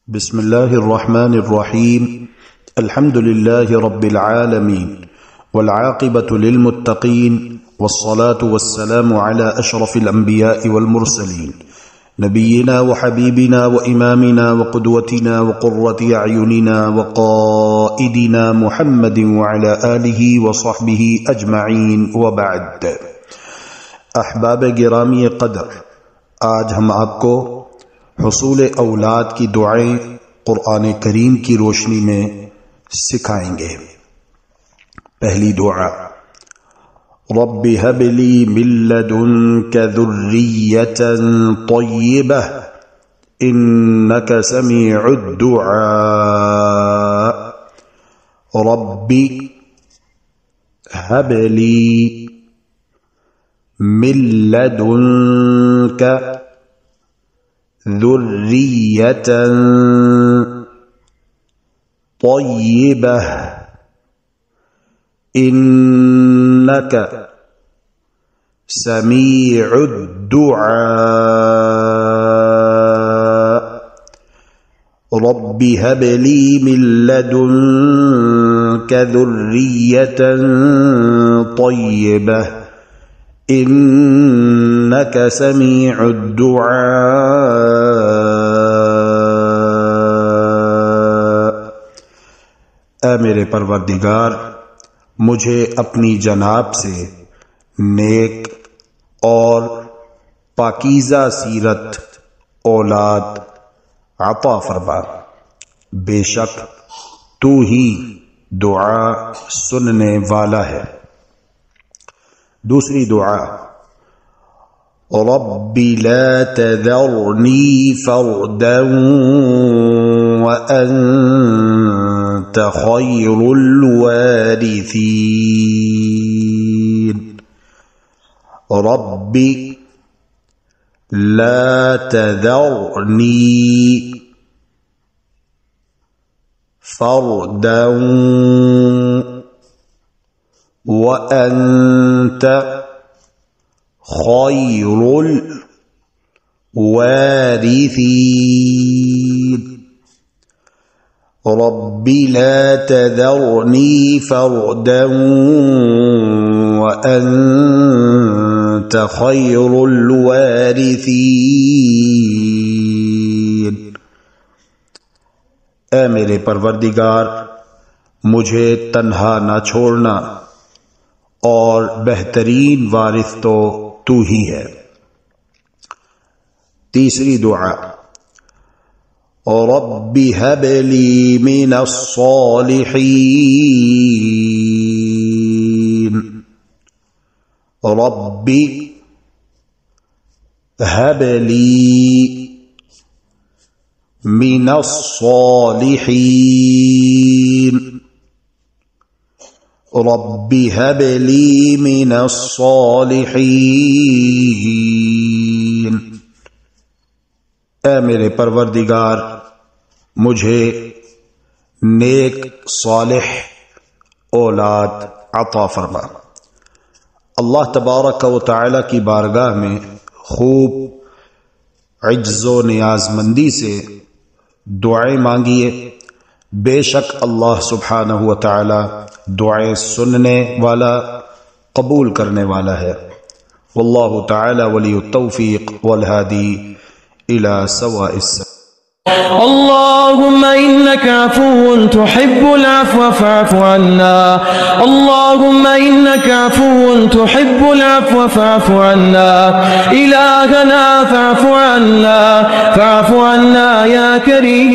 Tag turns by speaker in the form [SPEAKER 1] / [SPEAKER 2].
[SPEAKER 1] बिस्मिल्लाहिर्रहमानिर्रहीम अल्हम्दुलिल्लाहि रब्बिल आलमीन वल आक़िबतु लिल मुत्तक़ीन वस्सलातु वस्सलामु अला अशरफिल अंबियाइ वल मुरसलीन नबिय्यिना व हबीबिना व इमामिना व क़ुदवतिना व क़ुर्रति अयुनिना व क़ाइदिना मुहम्मदिन व अला आलिहि व सहबिहि अजमईन व बअद। अहबाब गिरामी क़दर, आज हम आपको हुसूल औलाद की दुआएं कुरान करीम की रोशनी में सिखाएंगे। पहली दुआ, रब्बि हबली मिन लदुनका ज़ुर्रिय्यतन तय्यिबह इन्नका समीउद दुआ। रब्बि हबली मिन लदुनका ज़ुर्रिय्यतन तय्यिबह इन्नका समीउद दुआ। रब्बि हबली मिन लदुनका ज़ुर्रिय्यतन तय्यिबह इन्नका समीउद दुआ। ऐ मेरे परवरदिगार, मुझे अपनी जनाब से नेक और पाकीज़ा सीरत औलाद अता फरमा। बेशक तू ही दुआ सुनने वाला है। दूसरी दुआ, रब्बि ला तज़रनी फ़र्दन व अंत खैरुल वारिसीन। रब्बि ला तज़रनी फ़र्दन व अंत खैरुल वारिसीन। रब्बि ला तज़रनी फ़र्दन व अंत खैरुल वारिसीन। ऐ मेरे परवरदिगार, मुझे तन्हा न छोड़ना और बेहतरीन वारिस तो तू ही है। तीसरी दुआ, रब्बि हबली मिनस सालिहीन। रब्बि हबली मिनस सालिहीन। रब्बि हबली मिनस सालिहीन। ऐ मेरे परवरदिगार, मुझे नेक सालिह औलाद अता फरमा। अल्लाह तबारक व तआला की बारगाह में खूब इज्ज़ो नियाज़मंदी से दुआएं मांगिए। बेशक अल्लाह सुब्हानहु व तआला दुआएं सुनने वाला, कबूल करने वाला है। वल्लाहु तआला वलियुत तौफीक वल हादी इला सवाइस।
[SPEAKER 2] अल्लाहुम्मा इन्नका अफ़ुव्वुन तुहिब्बुल अफ़्व फ़अफ़ु अन्ना। अल्लाहुम्मा इन्नका अफ़ुव्वुन तुहिब्बुल अफ़्व फ़अफ़ु अन्ना। इलाहना फ़अफ़ु अन्ना या करीम